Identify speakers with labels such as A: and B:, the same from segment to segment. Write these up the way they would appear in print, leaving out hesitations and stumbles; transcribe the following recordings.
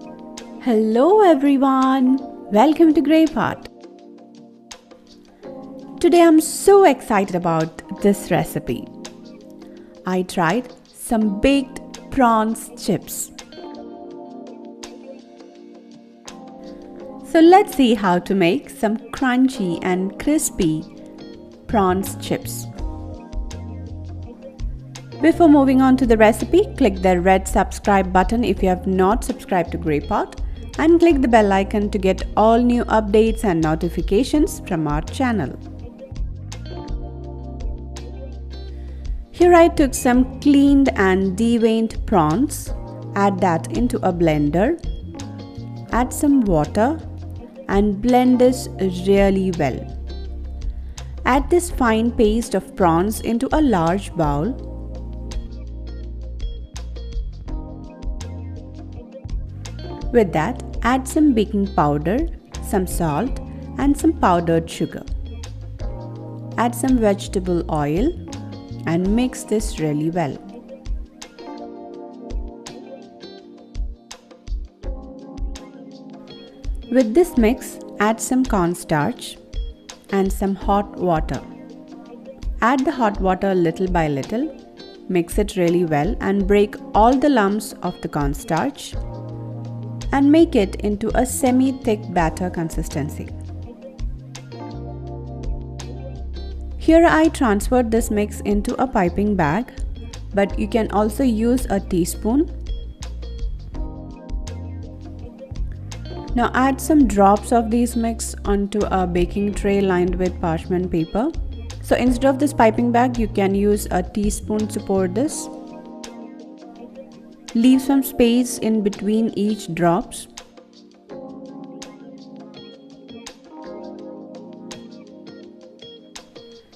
A: Hello everyone, welcome to Grey Pot. Today I'm so excited about this recipe. I tried some baked prawns chips. So let's see how to make some crunchy and crispy prawns chips. Before moving on to the recipe, click the red subscribe button if you have not subscribed to Grey Pot, and click the bell icon to get all new updates and notifications from our channel. Here I took some cleaned and deveined prawns, add that into a blender, add some water and blend this really well. Add this fine paste of prawns into a large bowl. With that, add some baking powder, some salt and some powdered sugar. Add some vegetable oil and mix this really well. With this mix, add some cornstarch and some hot water. Add the hot water little by little, mix it really well and break all the lumps of the cornstarch and make it into a semi-thick batter consistency. Here I transferred this mix into a piping bag, but you can also use a teaspoon. Now add some drops of this mix onto a baking tray lined with parchment paper. So instead of this piping bag, you can use a teaspoon to pour this. Leave some space in between each drops.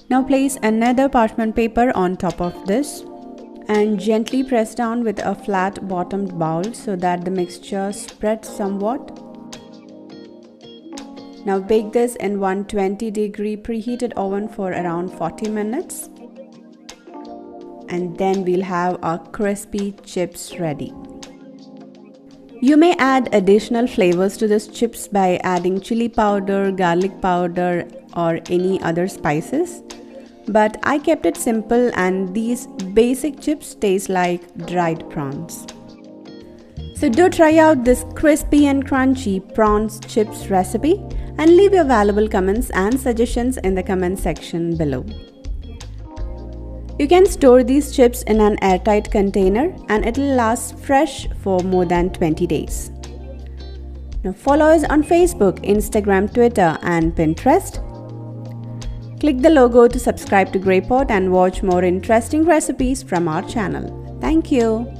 A: Now place another parchment paper on top of this and gently press down with a flat bottomed bowl so that the mixture spreads somewhat. Now bake this in 120-degree preheated oven for around 40 minutes. And then we'll have our crispy chips ready. You may add additional flavors to these chips by adding chili powder, garlic powder or any other spices. But I kept it simple and these basic chips taste like dried prawns. So do try out this crispy and crunchy prawns chips recipe and leave your valuable comments and suggestions in the comment section below. You can store these chips in an airtight container and it will last fresh for more than 20 days. Now follow us on Facebook, Instagram, Twitter and Pinterest. Click the logo to subscribe to Grey Pot and watch more interesting recipes from our channel. Thank you.